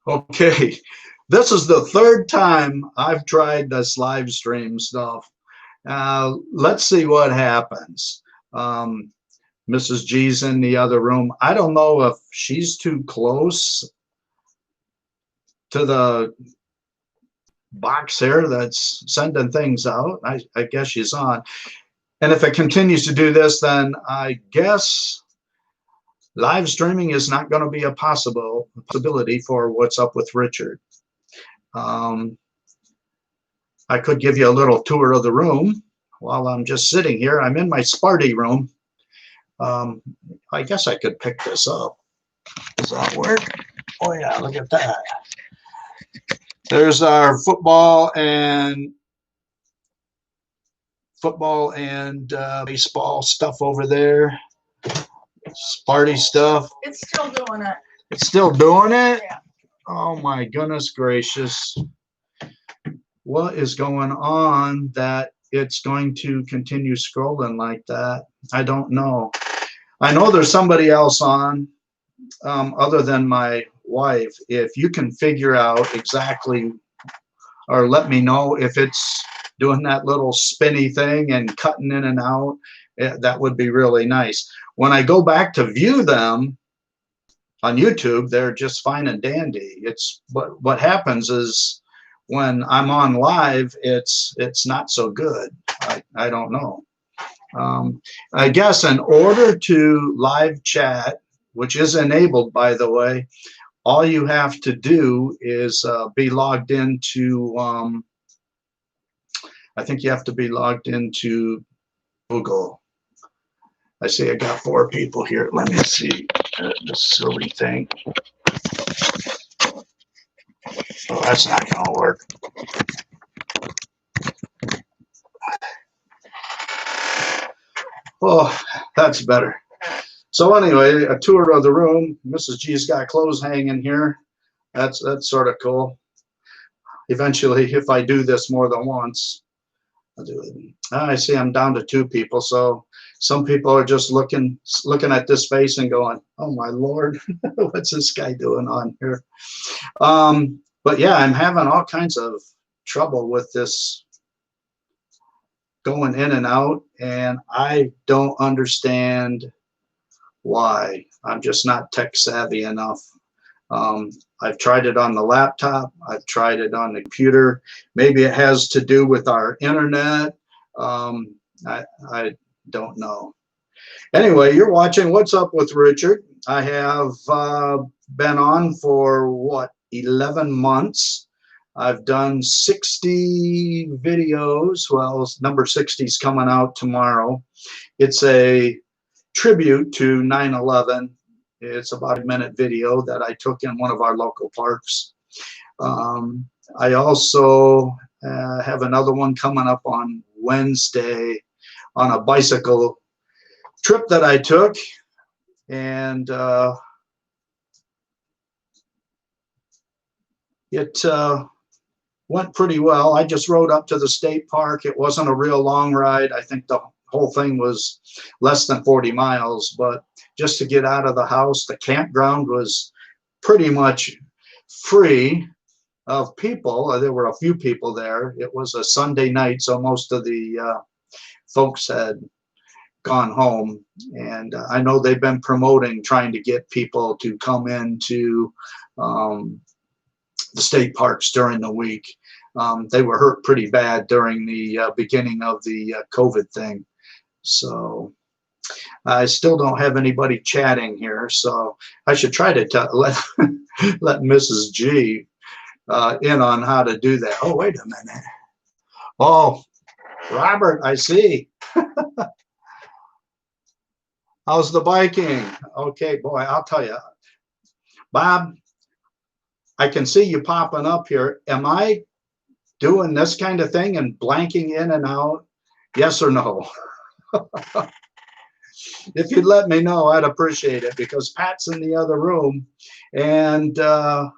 Okay, this is the third time I've tried this live stream stuff. Let's see what happens. Um, Mrs. G's in the other room. I don't know if she's too close to the box here that's sending things out. I guess she's on. And if it continues to do this, then I guess live streaming is not going to be a possibility for What's Up with Richard. Um, I could give you a little tour of the room while I'm just sitting here. I'm in my Sparty room. I guess I could pick this up. Does that work? Oh yeah, look at that. There's our football and baseball stuff over there. Sparty stuff. It's still doing it. It's still doing it? Yeah. Oh my goodness gracious. What is going on that it's going to continue scrolling like that? I don't know. I know there's somebody else on other than my wife. If you can figure out exactly, or let me know if it's doing that little spinny thing and cutting in and out, that would be really nice. When I go back to view them on YouTube, they're just fine and dandy. It's what happens is when I'm on live, it's not so good. I don't know. I guess in order to live chat, which is enabled, by the way, all you have to do is be logged into, I think you have to be logged into Google. I see I got 4 people here. Let me see this silly thing. Oh, that's not going to work. Oh, that's better. So anyway, a tour of the room. Mrs. G's got clothes hanging here. That's sort of cool. Eventually, if I do this more than once, I'll do it. I see I'm down to 2 people. So some people are just looking at this face and going, "Oh my Lord, what's this guy doing on here?" But yeah, I'm having all kinds of trouble with this going in and out, and I don't understand why. I'm just not tech savvy enough. I've tried it on the laptop. I've tried it on the computer. Maybe it has to do with our internet. I don't know. Anyway, you're watching What's Up with Richard. I have been on for, what, 11 months. I've done 60 videos. Well, number 60 is coming out tomorrow. It's a tribute to 9/11. It's about a minute video that I took in one of our local parks. I also have another one coming up on Wednesday on a bicycle trip that I took, and it went pretty well. I just rode up to the state park. It wasn't a real long ride. I think the whole thing was less than 40 miles, but just to get out of the house, the campground was pretty much free of people. There were a few people there. It was a Sunday night, so most of the folks had gone home, and I know they've been promoting trying to get people to come into the state parks during the week. They were hurt pretty bad during the beginning of the COVID thing. So I still don't have anybody chatting here, so I should try to let Mrs. G in on how to do that. Oh, wait a minute. Oh, Robert, I see. How's the biking? Okay, boy, I'll tell you. Bob, I can see you popping up here. Am I doing this kind of thing and blanking in and out? Yes or no? If you'd let me know, I'd appreciate it, because Pat's in the other room, and the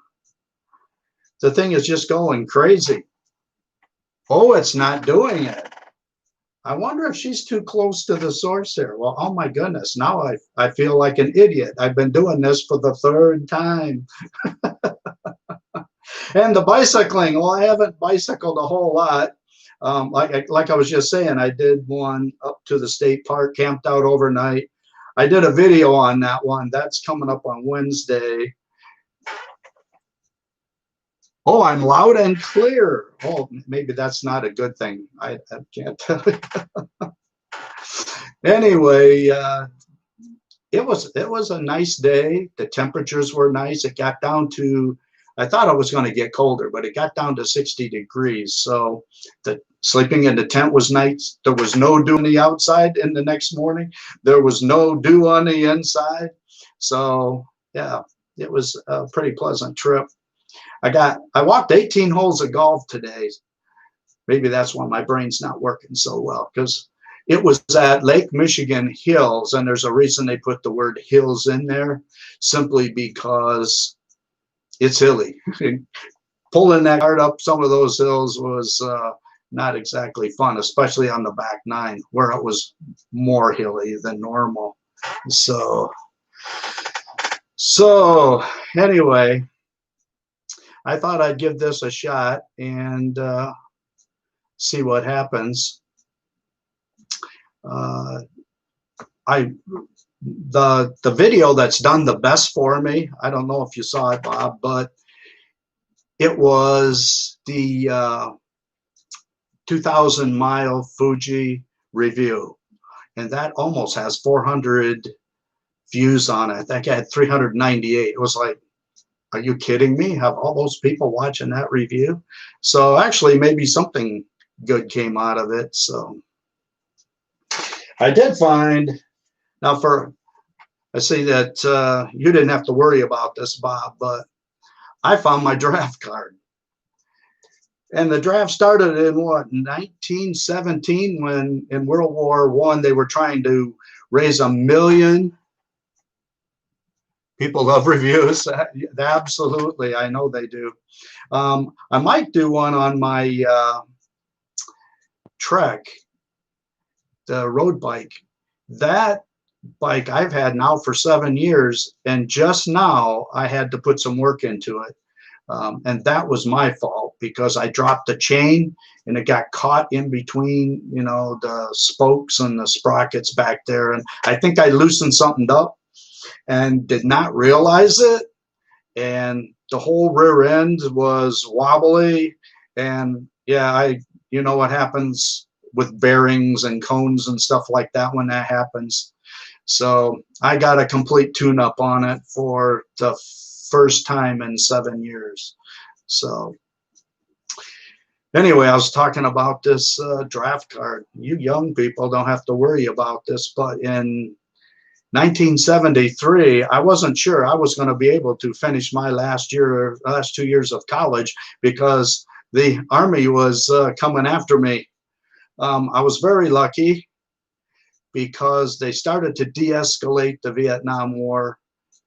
thing is just going crazy. Oh, it's not doing it. I wonder if she's too close to the source here. Well, oh my goodness, now I feel like an idiot. I've been doing this for the 3rd time. And the bicycling, well, I haven't bicycled a whole lot. Like I was just saying, I did one up to the state park, camped out overnight. I did a video on that one. That's coming up on Wednesday. Oh, I'm loud and clear. Oh, maybe that's not a good thing. I can't tell you. Anyway, it was a nice day. The temperatures were nice. It got down to, I thought it was going to get colder, but it got down to 60 degrees. So the sleeping in the tent was nice. There was no dew on the outside in the next morning. There was no dew on the inside. So yeah, it was a pretty pleasant trip. I walked 18 holes of golf today. Maybe that's why my brain's not working so well, because it was at Lake Michigan Hills, and there's a reason they put the word hills in there, simply because it's hilly. Pulling that cart up some of those hills was not exactly fun, especially on the back nine, where it was more hilly than normal. So anyway, I thought I'd give this a shot and see what happens. The video that's done the best for me, I don't know if you saw it, Bob, but it was the 2,000-mile Fuji review, and that almost has 400 views on it. That guy had 398. It was like, are you kidding me? Have all those people watching that review? So actually, maybe something good came out of it. So I did find, now I see that you didn't have to worry about this, Bob, but I found my draft card. And the draft started in what, 1917, when in World War I they were trying to raise 1 million. People love reviews. Absolutely, I know they do. I might do one on my Trek, the road bike. That bike I've had now for 7 years, and just now I had to put some work into it. And that was my fault, because I dropped the chain and it got caught in between, the spokes and the sprockets back there. And I think I loosened something up and did not realize it. And the whole rear end was wobbly. And yeah, you know what happens with bearings and cones and stuff like that when that happens. So I got a complete tune-up on it for the first time in 7 years. So anyway, I was talking about this draft card. You young people don't have to worry about this, but in 1973, I wasn't sure I was going to be able to finish my last 2 years of college, because the Army was coming after me. I was very lucky, because they started to de-escalate the Vietnam War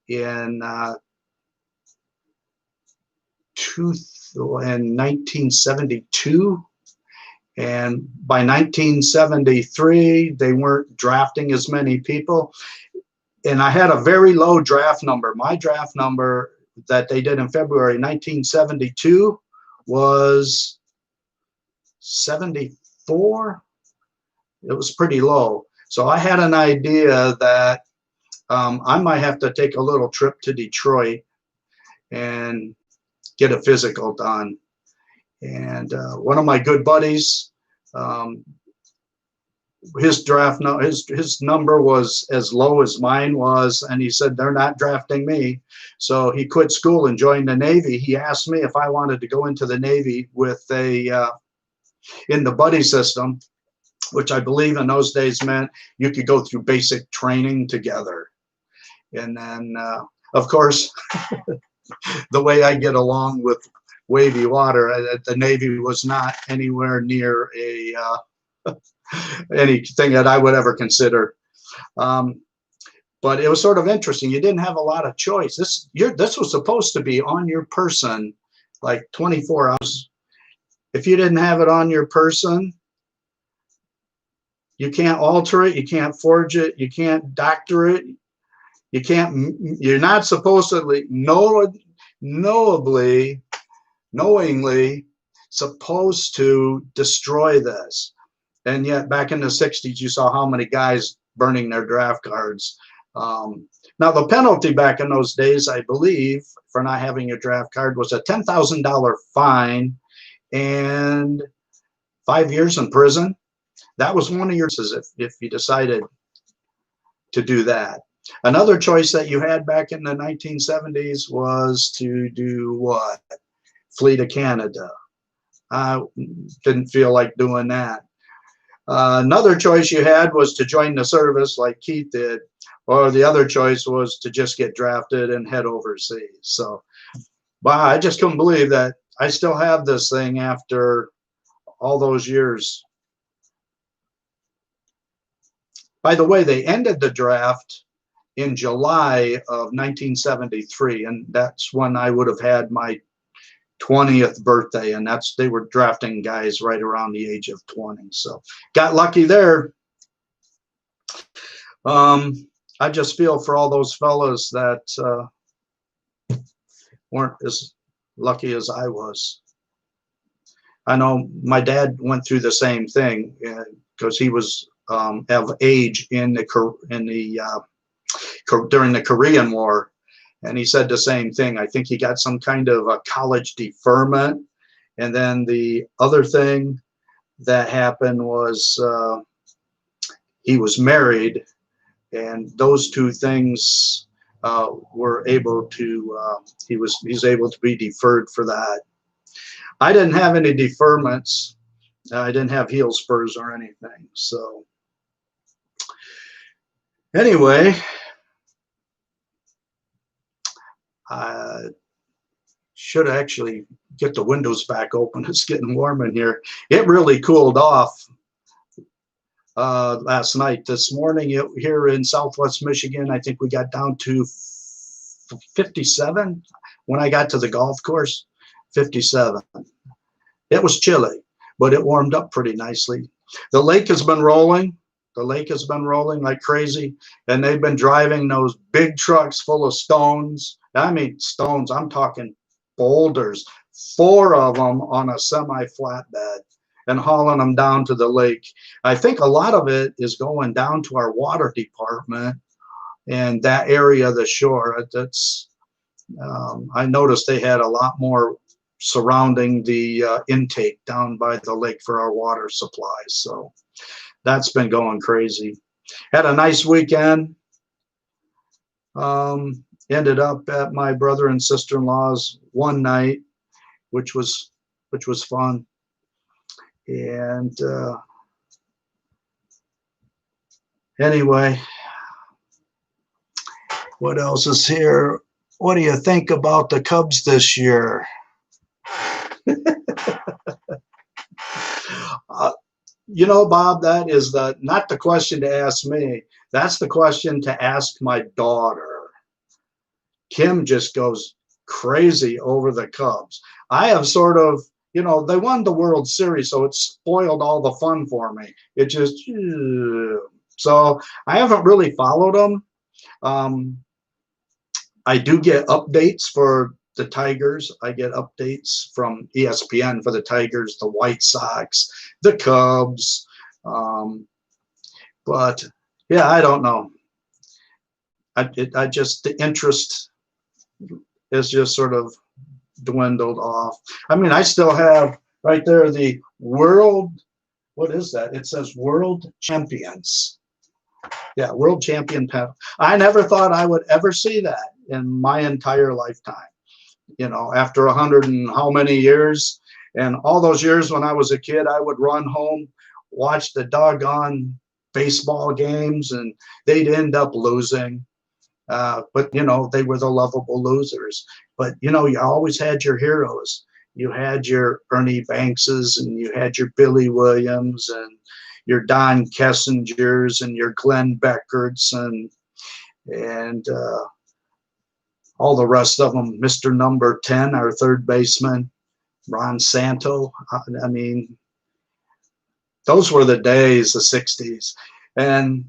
in 1972. And by 1973, they weren't drafting as many people. And I had a very low draft number. My draft number that they did in February 1972 was 74. It was pretty low. So I had an idea that I might have to take a little trip to Detroit and get a physical done. And one of my good buddies, his number was as low as mine was, and he said, they're not drafting me. So he quit school and joined the Navy. He asked me if I wanted to go into the Navy with in the buddy system, which I believe in those days meant you could go through basic training together. And then, of course, the way I get along with wavy water, the Navy was not anywhere near anything that I would ever consider. But it was sort of interesting. You didn't have a lot of choice. This was supposed to be on your person like 24 hours. If you didn't have it on your person, you can't alter it, you can't forge it, you can't doctor it, you're not supposed to knowably knowingly supposed to destroy this. And yet back in the 60s, you saw how many guys burning their draft cards. Now, the penalty back in those days, I believe, for not having a draft card was a $10,000 fine and 5 years in prison. That was one of your choices if you decided to do that. Another choice that you had back in the 1970s was to do what? Flee to Canada. I didn't feel like doing that. Another choice you had was to join the service like Keith did, or the other choice was to just get drafted and head overseas. So, wow, I just couldn't believe that I still have this thing after all those years. By the way, they ended the draft in July of 1973, and that's when I would have had my 20th birthday, and they were drafting guys right around the age of 20. So got lucky there. I just feel for all those fellas that weren't as lucky as I was. I know my dad went through the same thing because he was of age during the Korean War. And he said the same thing. I think he got some kind of a college deferment. And then the other thing that happened was he was married. And those two things were able to, he was able to be deferred for that. I didn't have any deferments. I didn't have heel spurs or anything. So anyway, I should actually get the windows back open. It's getting warm in here. It really cooled off last night. This morning here in Southwest Michigan, I think we got down to 57 when I got to the golf course. 57. It was chilly, but it warmed up pretty nicely. The lake has been rolling. The lake has been rolling like crazy, and they've been driving those big trucks full of stones. I mean, stones, I'm talking boulders, 4 of them on a semi-flatbed and hauling them down to the lake. I think a lot of it is going down to our water department and that area of the shore. That's I noticed they had a lot more surrounding the intake down by the lake for our water supplies. So that's been going crazy. Had a nice weekend. Ended up at my brother and sister-in-law's one night, which was fun. And anyway, what else is here? What do you think about the Cubs this year? You know, Bob, that is not the question to ask me. That's the question to ask my daughter. Kim just goes crazy over the Cubs. I have sort of, you know, they won the World Series, so it spoiled all the fun for me. It just, so I haven't really followed them. I do get updates for the Tigers. I get updates from ESPN for the Tigers, the White Sox, the Cubs. But yeah, I don't know. I just, the interest is just sort of dwindled off. I mean, I still have right there the world, what is that? It says world champions. Yeah, world champion pen. I never thought I would ever see that in my entire lifetime. You know, after 100 and how many years, and all those years when I was a kid, I would run home, watch the doggone baseball games, and they'd end up losing. But, you know, they were the lovable losers. But, you know, you always had your heroes. You had your Ernie Bankses, and you had your Billy Williams, and your Don Kessingers, and your Glenn Beckerts, and all the rest of them. Mr. Number 10, our third baseman, Ron Santo. I mean, those were the days, the 60s. And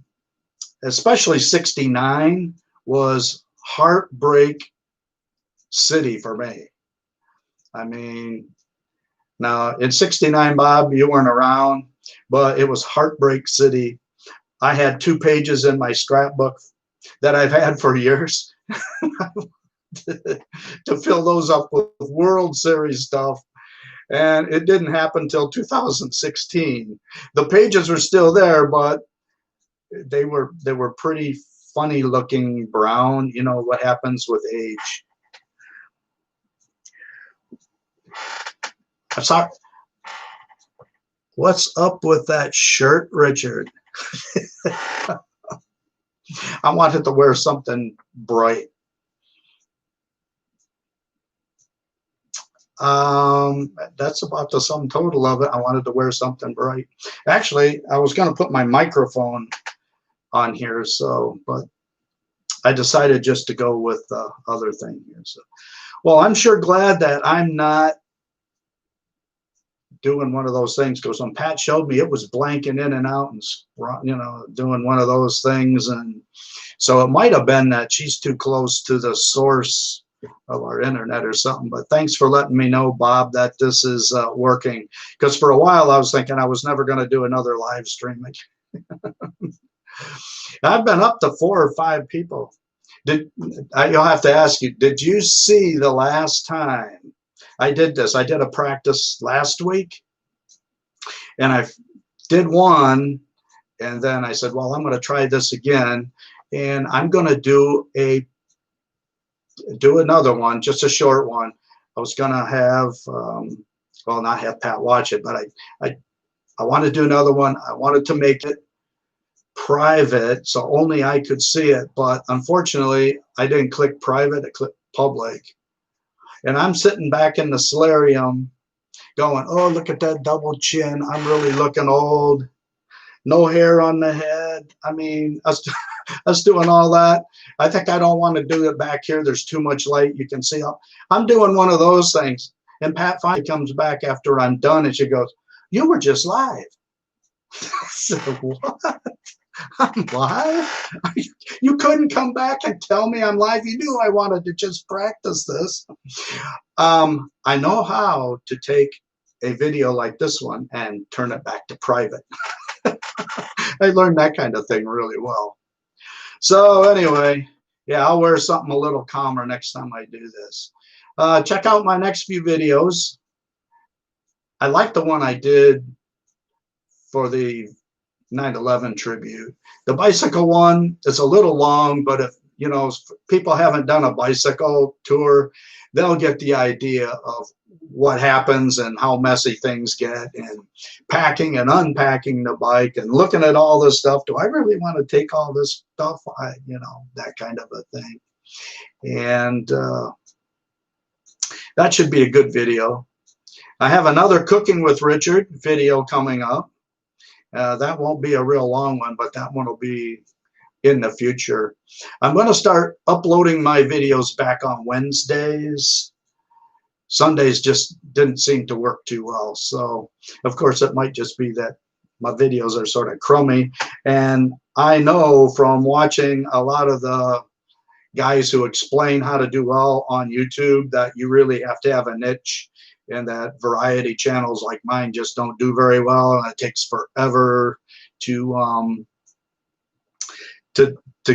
especially 69 was heartbreak city for me. I mean, now in '69, Bob, you weren't around, but it was Heartbreak City. I had 2 pages in my scrapbook that I've had for years to fill those up with World Series stuff. And it didn't happen until 2016. The pages were still there, but they were pretty funny looking brown. You know what happens with age. I'm sorry. What's up with that shirt, Richard? I wanted to wear something bright. That's about the sum total of it. I wanted to wear something bright. Actually, I was going to put my microphone on here, but I decided just to go with the other thing here. So, well, I'm sure glad that I'm not doing one of those things, because when Pat showed me, it was blanking in and out and, doing one of those things. And so it might have been that she's too close to the source of our internet or something. But thanks for letting me know, Bob, that this is working, because for a while I was thinking I was never going to do another live streaming. I've been up to 4 or 5 people. You'll have to ask you, did you see the last time I did this? I did a practice last week, and I did one, and then I said, well, I'm going to try this again, and I'm going to do another one, just a short one. I was going to have, well, not have Pat watch it, but I want to do another one. I wanted to make it private so only I could see it, but unfortunately I didn't click private, I clicked public. And I'm sitting back in the solarium going, oh, look at that double chin. I'm really looking old. No hair on the head. I mean, us doing all that. I think I don't want to do it back here. There's too much light. You can see. I'm doing one of those things. And Pat finally comes back after I'm done, and she goes, you were just live. I said, what? I'm live? You couldn't come back and tell me I'm live? You knew I wanted to just practice this. I know how to take a video like this one and turn it back to private. I learned that kind of thing really well. So anyway, yeah, I'll wear something a little calmer next time I do this. Check out my next few videos. I like the one I did for the 9/11 tribute. The bicycle one is a little long, but if people haven't done a bicycle tour, they'll get the idea of what happens and how messy things get, and packing and unpacking the bike and looking at all this stuff. Do I really want to take all this stuff? That kind of a thing. And that should be a good video. I have another Cooking with Richard video coming up. That won't be a real long one, but that one will be in the future. I'm going to start uploading my videos back on Wednesdays. Sundays just didn't seem to work too well. So, of course, it might just be that my videos are sort of crummy. And I know from watching a lot of the guys who explain how to do well on YouTube that you really have to have a niche, and that variety channels like mine just don't do very well, and it takes forever to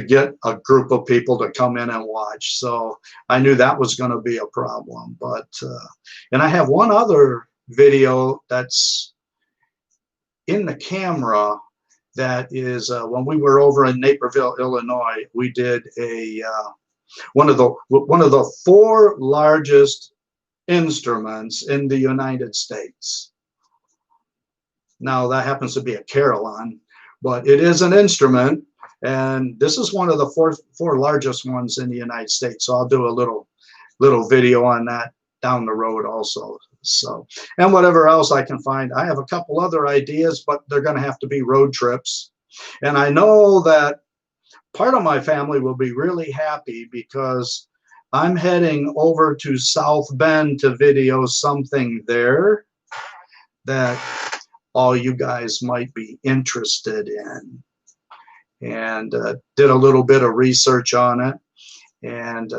get a group of people to come in and watch. So I knew that was going to be a problem. But and I have one other video that's in the camera that is when we were over in Naperville, Illinois. We did a one of the 4 largest instruments in the United States. Now that happens to be a carillon, but it is an instrument, and this is one of the four largest ones in the United States. So I'll do a little video on that down the road also. So, and whatever else I can find. I have a couple other ideas, but they're going to have to be road trips. And I know that part of my family will be really happy, because I'm heading over to South Bend to video something there that all you guys might be interested in. And did a little bit of research on it. And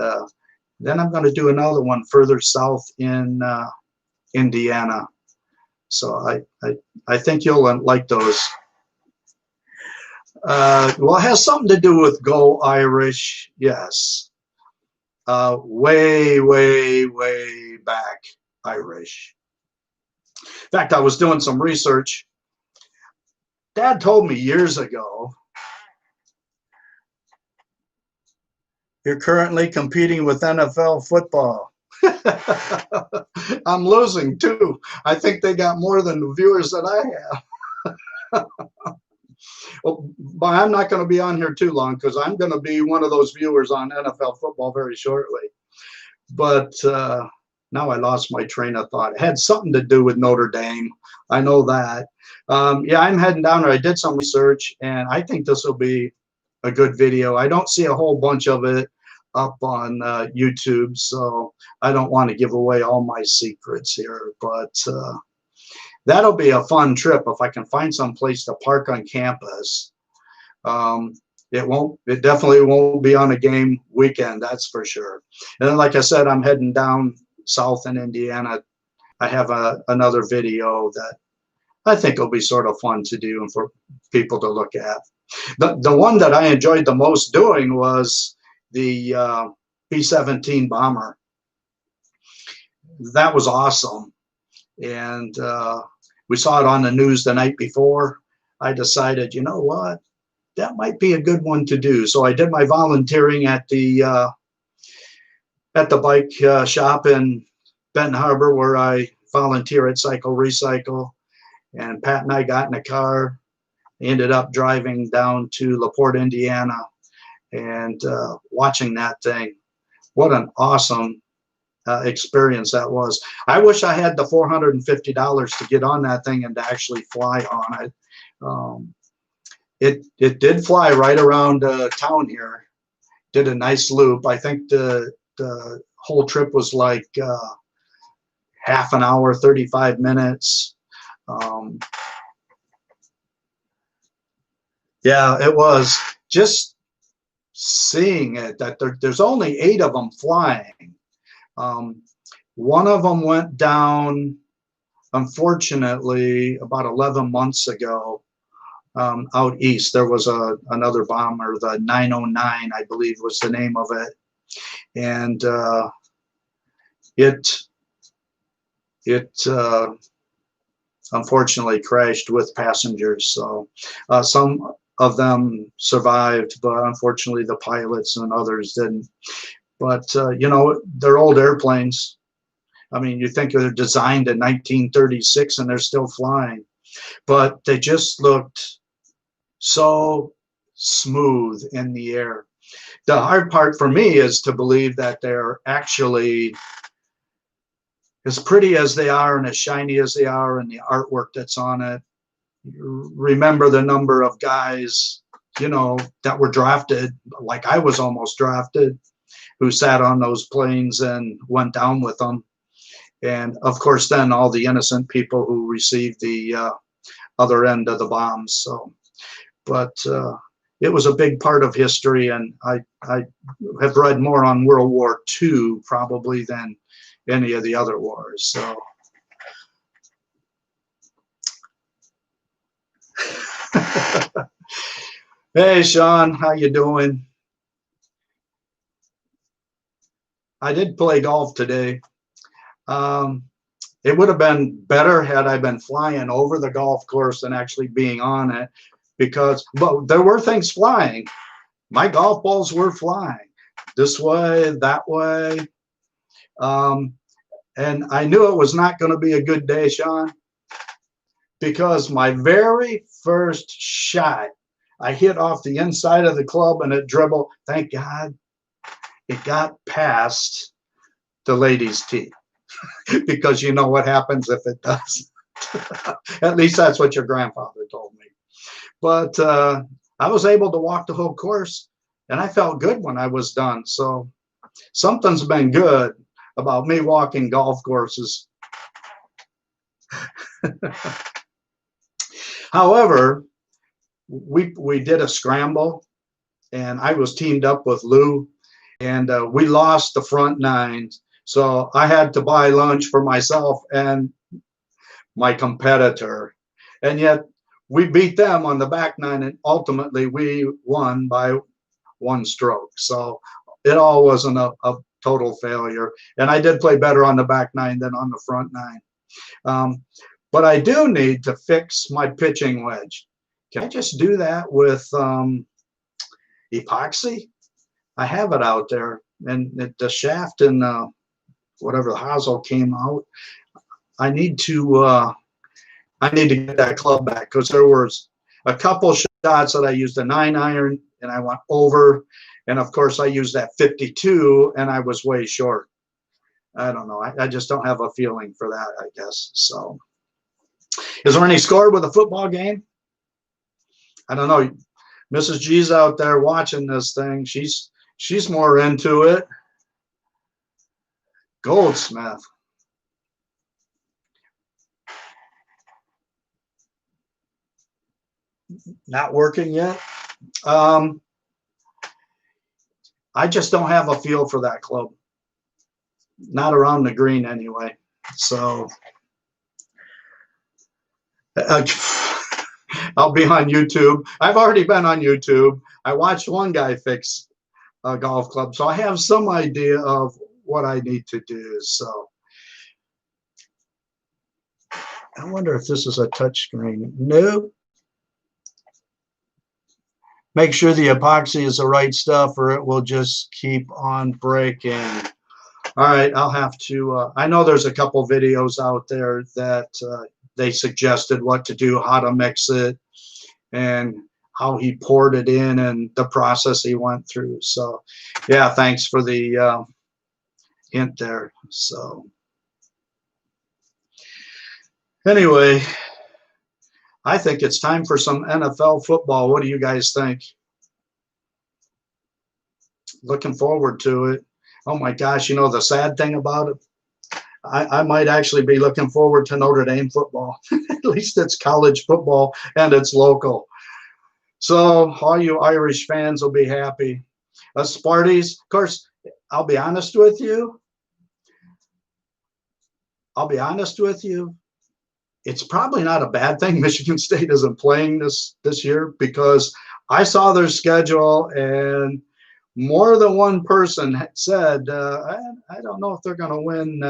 Then I'm going to do another one further south in Indiana. So I think you'll like those. Well, it has something to do with Go Irish, yes. Way, way, way back Irish. In fact, I was doing some research. Dad told me years ago, you're currently competing with NFL football. I'm losing too. I think they got more than the viewers that I have. Well, but I'm not going to be on here too long because I'm going to be one of those viewers on NFL football very shortly. But now I lost my train of thought. It had something to do with Notre Dame. I know that. Yeah, I'm heading down there. I did some research, and I think this will be a good video. I don't see a whole bunch of it up on YouTube, so I don't want to give away all my secrets here. But that'll be a fun trip if I can find some place to park on campus. It definitely won't be on a game weekend, that's for sure. And then, like I said, I'm heading down south in Indiana. I have another video that I think will be sort of fun to do and for people to look at. The one that I enjoyed the most doing was the B-17 bomber. That was awesome. And we saw it on the news the night before. I decided, you know what? That might be a good one to do. So I did my volunteering at the bike shop in Benton Harbor, where I volunteer at Cycle Recycle. And Pat and I got in a car, ended up driving down to LaPorte, Indiana, and watching that thing. What an awesome experience that was. I wish I had the $450 to get on that thing and to actually fly on it. It did fly right around town here. Did a nice loop. I think the whole trip was like half an hour, 35 minutes. Yeah, it was. Just seeing it, that there's only 8 of them flying. One of them went down, unfortunately, about 11 months ago. Out east, there was another bomber, the 909, I believe was the name of it, and it unfortunately crashed with passengers. So some of them survived, but unfortunately the pilots and others didn't. But you know, they're old airplanes. I mean, you think they're designed in 1936 and they're still flying, but they just looked so smooth in the air. The hard part for me is to believe that they're actually as pretty as they are and as shiny as they are and the artwork that's on it. Remember the number of guys, you know, that were drafted, like I was almost drafted, who sat on those planes and went down with them. And of course, then all the innocent people who received the other end of the bombs. So, but it was a big part of history, and I have read more on World War II probably than any of the other wars. So hey Sean, how you doing? I did play golf today. It would have been better had I been flying over the golf course than actually being on it, because but there were things flying. My golf balls were flying this way, that way. And I knew it was not going to be a good day, Sean, because my very first shot, I hit off the inside of the club and it dribbled. Thank God it got past the ladies' tee, because you know what happens if it does. At least that's what your grandfather told me. But I was able to walk the whole course, and I felt good when I was done. So something's been good about me walking golf courses. However, we did a scramble, and I was teamed up with Lou, and we lost the front nine. So I had to buy lunch for myself and my competitor. And yet we beat them on the back nine, and ultimately we won by one stroke. So it all wasn't a total failure. And I did play better on the back nine than on the front nine. But I do need to fix my pitching wedge. Can I just do that with epoxy? I have it out there, and the shaft and whatever the hosel came out. I need to get that club back, because there was a couple shots that I used a 9-iron and I went over, and of course I used that 52 and I was way short. I don't know. I just don't have a feeling for that, I guess. So, is there any score with a football game? I don't know. Mrs. G's out there watching this thing. She's more into it. Goldsmith. Not working yet. I just don't have a feel for that club. Not around the green anyway. So I'll be on YouTube. I've already been on YouTube. I watched one guy fix a golf club, so I have some idea of what I need to do. So I wonder if this is a touch screen. No. Make sure the epoxy is the right stuff, or it will just keep on breaking. All right, I'll have to, I know there's a couple videos out there that they suggested what to do, how to mix it, and how he poured it in, and the process he went through. So, yeah, thanks for the hint there. So, anyway, I think it's time for some NFL football. What do you guys think? Looking forward to it. Oh my gosh, you know the sad thing about it? I might actually be looking forward to Notre Dame football. At least it's college football and it's local. So all you Irish fans will be happy. Us Sparties, of course, I'll be honest with you. It's probably not a bad thing Michigan State isn't playing this year, because I saw their schedule and more than one person said, I don't know if they're going to win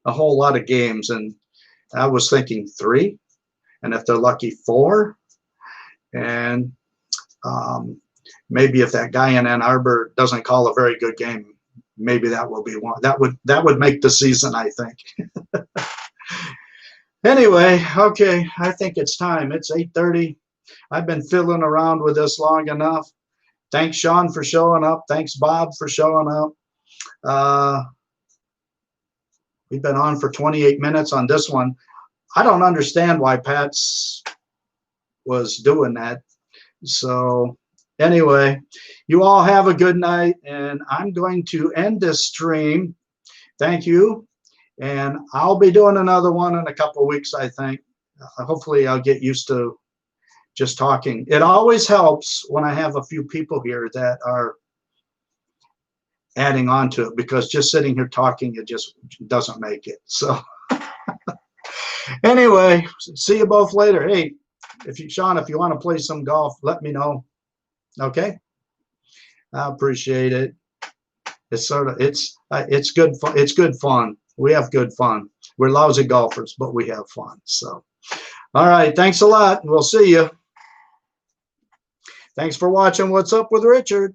a whole lot of games. And I was thinking 3, and if they're lucky 4. And maybe if that guy in Ann Arbor doesn't call a very good game, maybe that will be one. That would make the season, I think. Anyway, okay, I think it's time. It's 8:30. I've been fiddling around with this long enough. Thanks, Sean, for showing up. Thanks, Bob, for showing up. We've been on for 28 minutes on this one. I don't understand why Pat's was doing that. So anyway, you all have a good night, and I'm going to end this stream. Thank you. And I'll be doing another one in a couple of weeks, I think. Hopefully I'll get used to just talking. It always helps when I have a few people here that are adding on to it, because just sitting here talking, it just doesn't make it. So anyway, see you both later. Hey, Sean, if you want to play some golf, let me know. Okay? I appreciate it. It's good fun. It's good fun. We have good fun. We're lousy golfers, but we have fun. So, all right. Thanks a lot. We'll see you. Thanks for watching What's Up with Richard.